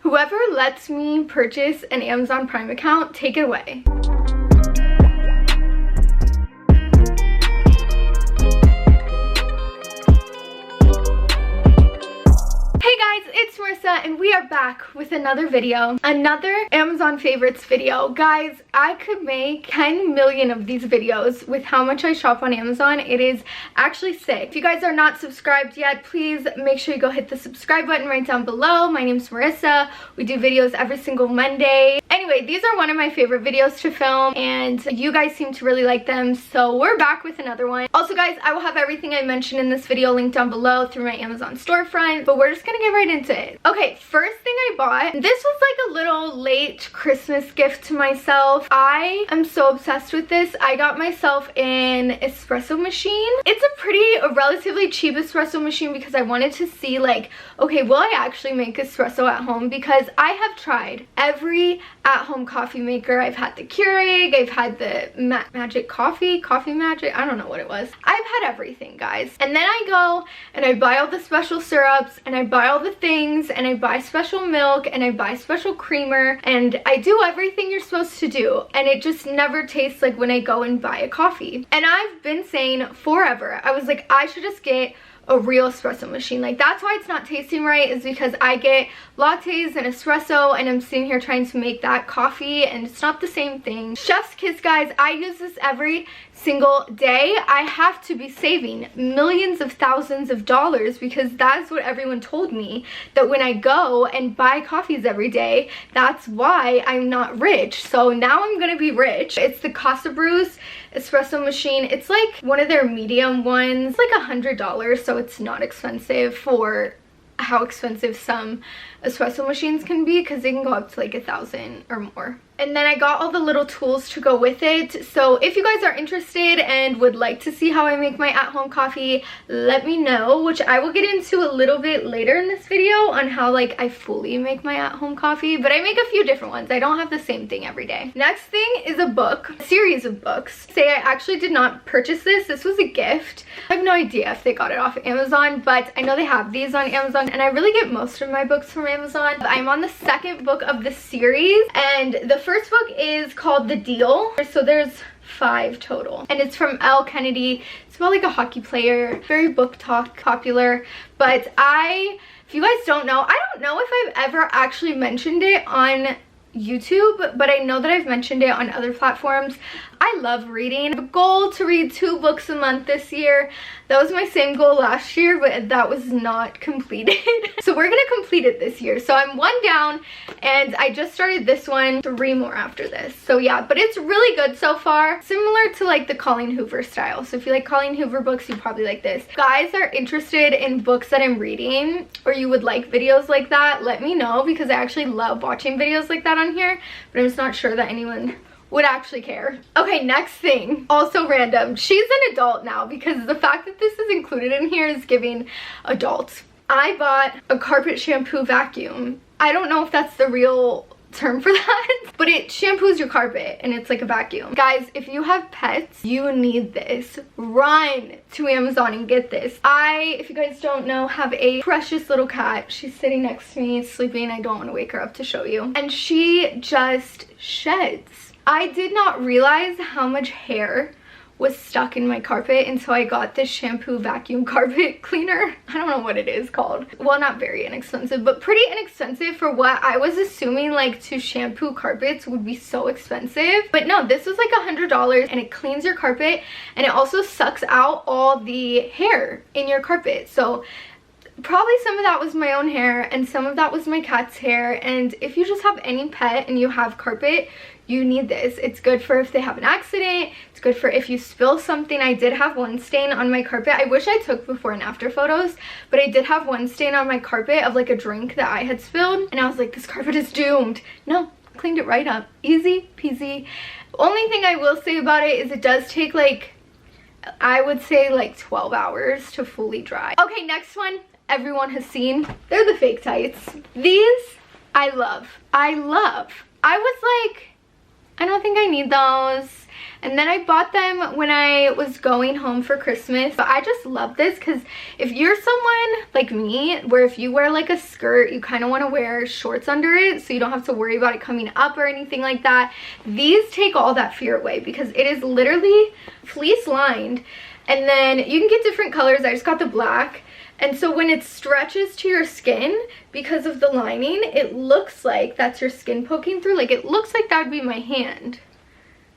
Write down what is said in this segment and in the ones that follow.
Whoever lets me purchase an Amazon Prime account, take it away. It's Marissa and we are back with another video, another Amazon favorites video. Guys, I could make 10 million of these videos with how much I shop on Amazon. It is actually sick. If you guys are not subscribed yet, please make sure you go hit the subscribe button right down below. My name's Marissa. We do videos every single Monday. Anyway, these are one of my favorite videos to film and you guys seem to really like them, so we're back with another one. Also guys, I will have everything I mentioned in this video linked down below through my Amazon storefront, but we're just gonna get right into it. Okay, first thing I bought, this was like a little late Christmas gift to myself. I am so obsessed with this. I got myself an espresso machine. It's a relatively cheap espresso machine because I wanted to see like, okay, will I actually make espresso at home? Because I have tried every at-home coffee maker. I've had the Keurig, I've had the Magic Coffee Magic, I don't know what it was. I've had everything, guys. And then I go and I buy all the special syrups and I buy all the things and I buy special milk and I buy special creamer and I do everything you're supposed to do, and it just never tastes like when I go and buy a coffee. And I've been saying forever, I was like, I should just get a real espresso machine. Like, that's why it's not tasting right, is because I get lattes and espresso and I'm sitting here trying to make that coffee and it's not the same thing. Chef's kiss, guys. I use this every single day. I have to be saving millions of thousands of dollars because that's what everyone told me, that when I go and buy coffees every day, that's why I'm not rich. So now I'm gonna be rich. It's the Casa Brews espresso machine. It's like one of their medium ones, like $100, so it's not expensive for how expensive some espresso machines can be, because they can go up to like $1,000 or more. And then I got all the little tools to go with it. So if you guys are interested and would like to see how I make my at-home coffee, let me know, which I will get into a little bit later in this video on how like I fully make my at-home coffee, but I make a few different ones. I don't have the same thing every day. Next thing is a book, a series of books. Say I actually did not purchase this. This was a gift. I have no idea if they got it off Amazon, but I know they have these on Amazon and I really get most of my books from Amazon. I'm on the second book of the series and the first book is called The Deal. So there's 5 total and it's from L. Kennedy. It's about like a hockey player, very book talk popular, but if you guys don't know, I don't know if I've ever actually mentioned it on YouTube, but I know that I've mentioned it on other platforms. I love reading. I have a goal to read 2 books a month this year. That was my same goal last year, but that was not completed. So we're gonna complete it this year. So I'm 1 down and I just started this one, 3 more after this. So yeah, but it's really good so far. Similar to like the Colleen Hoover style. So if you like Colleen Hoover books, you probably like this. If you guys are interested in books that I'm reading, or you would like videos like that, let me know, because I actually love watching videos like that on here, but I'm just not sure that anyone would actually care. Okay, next thing, also random. She's an adult now because the fact that this is included in here is giving adult. I bought a carpet shampoo vacuum. I don't know if that's the real term for that, but it shampoos your carpet and it's like a vacuum. Guys, if you have pets, you need this. Run to Amazon and get this. If you guys don't know, have a precious little cat. She's sitting next to me, sleeping. I don't want to wake her up to show you. And she just sheds. I did not realize how much hair was stuck in my carpet until I got this shampoo vacuum carpet cleaner. I don't know what it is called. Well, not very inexpensive, but pretty inexpensive for what I was assuming like to shampoo carpets would be so expensive. But no, this was like $100 and it cleans your carpet and it also sucks out all the hair in your carpet. So probably some of that was my own hair and some of that was my cat's hair. And if you just have any pet and you have carpet, you need this. It's good for if they have an accident. It's good for if you spill something. I did have one stain on my carpet. I wish I took before and after photos, but I did have one stain on my carpet of like a drink that I had spilled, and I was like, this carpet is doomed. No, cleaned it right up. Easy peasy. Only thing I will say about it is it does take like, I would say like 12 hours to fully dry. Okay, next one everyone has seen. They're the fake tights. These I love. I was like, I don't think I need those. and then I bought them when I was going home for Christmas. But I just love this because if you're someone like me where if you wear like a skirt, you kind of want to wear shorts under it so you don't have to worry about it coming up or anything like that, these take all that fear away because it is literally fleece lined. And then you can get different colors. I just got the black. And so when it stretches to your skin, because of the lining, it looks like that's your skin poking through. Like, it looks like that would be my hand.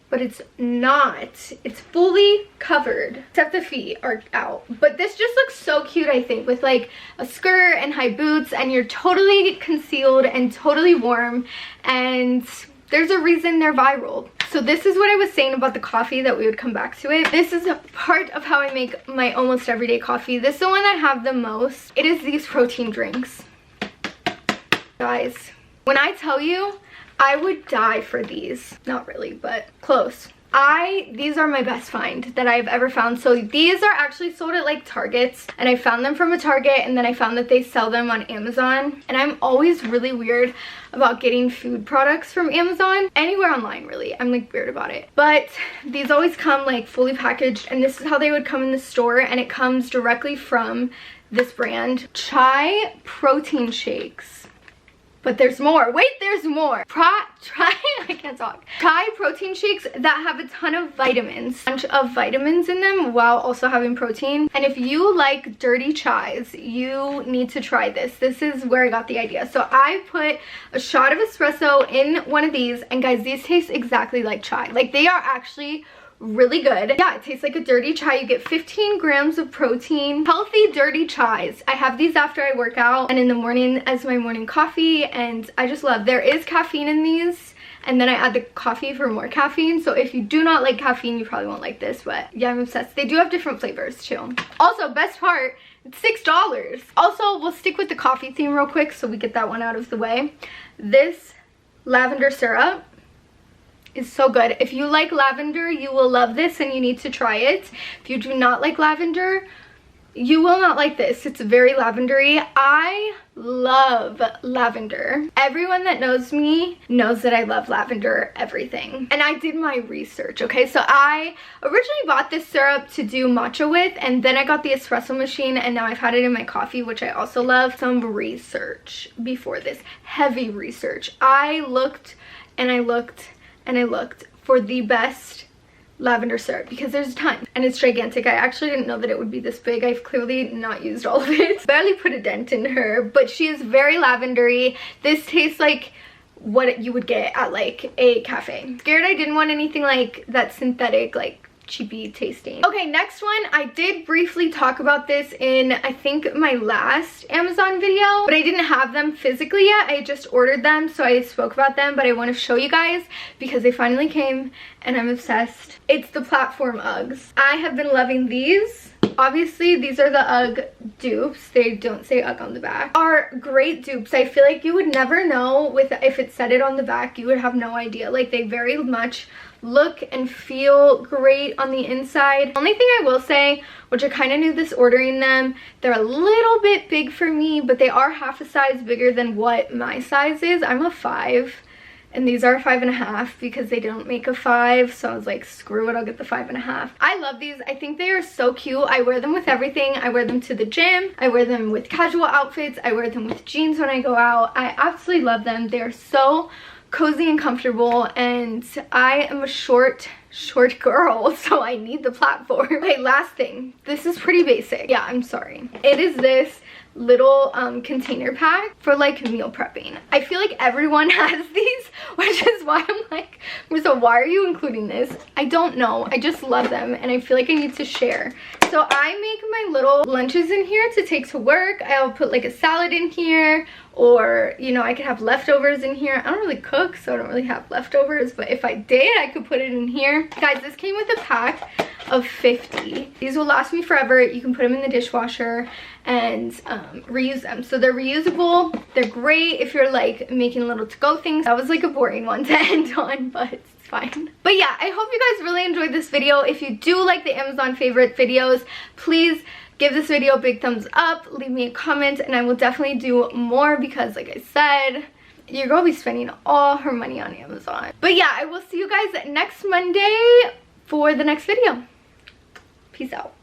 But it's not. It's fully covered, except the feet are out. But this just looks so cute, I think, with like a skirt and high boots, and you're totally concealed and totally warm. And there's a reason they're viral. So this is what I was saying about the coffee, that we would come back to it. This is a part of how I make my almost everyday coffee. This is the one I have the most. It is these protein drinks. Guys, when I tell you, I would die for these. Not really, but close. These are my best find that I've ever found. So these are actually sold at like Targets, and I found them from a Target, and then I found that they sell them on Amazon. And I'm always really weird about getting food products from Amazon, anywhere online really. I'm like weird about it. But these always come like fully packaged, and this is how they would come in the store, and it comes directly from this brand. Chai protein shakes. But there's more. Wait, there's more. I can't talk. Chai protein shakes that have a ton of vitamins. A bunch of vitamins in them while also having protein. And if you like dirty chais, you need to try this. This is where I got the idea. So I put a shot of espresso in one of these, and guys, these taste exactly like chai. Like, they are actually really good. Yeah, it tastes like a dirty chai. You get 15 grams of protein. Healthy dirty chais. I have these after I work out and in the morning as my morning coffee, and I just love. There is caffeine in these, and then I add the coffee for more caffeine. So if you do not like caffeine, you probably won't like this, but yeah, I'm obsessed. They do have different flavors too. Also, best part, it's $6. Also, we'll stick with the coffee theme real quick so we get that one out of the way. This lavender syrup is so good. If you like lavender, you will love this, and you need to try it. If you do not like lavender, you will not like this. It's very lavendery. I love lavender. Everyone that knows me knows that I love lavender everything. And I did my research, okay? So I originally bought this syrup to do matcha with, and then I got the espresso machine, and now I've had it in my coffee, which I also love. Some research before this. Heavy research. I looked and I looked and I looked for the best lavender syrup because there's a ton, and it's gigantic. I actually didn't know that it would be this big. I've clearly not used all of it. Barely put a dent in her, but she is very lavendery. This tastes like what you would get at like a cafe. Scared I didn't want anything like that synthetic, like cheapy tasting. Okay, next one. I did briefly talk about this in, I think, my last Amazon video, but I didn't have them physically yet. I just ordered them, so I spoke about them, but I want to show you guys because they finally came and I'm obsessed. It's the platform Uggs. I have been loving these. Obviously, these are the Ugg dupes. They don't say Ugg on the back. Are great dupes. I feel like you would never know if it said it on the back. You would have no idea. Like, they very much look and feel great on the inside. Only thing I will say, which I kind of knew this ordering them, they're a little bit big for me, but they are half a size bigger than what my size is. I'm a 5. And these are 5.5 because they don't make a 5. So I was like, screw it, I'll get the 5.5. I love these. I think they are so cute. I wear them with everything. I wear them to the gym. I wear them with casual outfits. I wear them with jeans when I go out. I absolutely love them. They're so cozy and comfortable, and I am a short girl, so I need the platform. Okay, last thing. This is pretty basic. Yeah, I'm sorry. It is this little container pack for like meal prepping. I feel like everyone has these, which is why I'm like, Marissa, why are you including this? I don't know. I just love them, and I feel like I need to share. So I make my little lunches in here to take to work. I'll put like a salad in here, or, you know, I could have leftovers in here. I don't really cook, so I don't really have leftovers, but if I did, I could put it in here. Guys, this came with a pack of 50. These will last me forever. You can put them in the dishwasher and reuse them. So they're reusable. They're great if you're like making little to-go things. That was like a boring one to end on, but it's fine. But yeah, I hope you guys really enjoyed this video. If you do like the Amazon favorite videos, please give this video a big thumbs up, leave me a comment, and I will definitely do more because, like I said, your girl be spending all her money on Amazon. But yeah, I will see you guys next Monday for the next video. Peace out.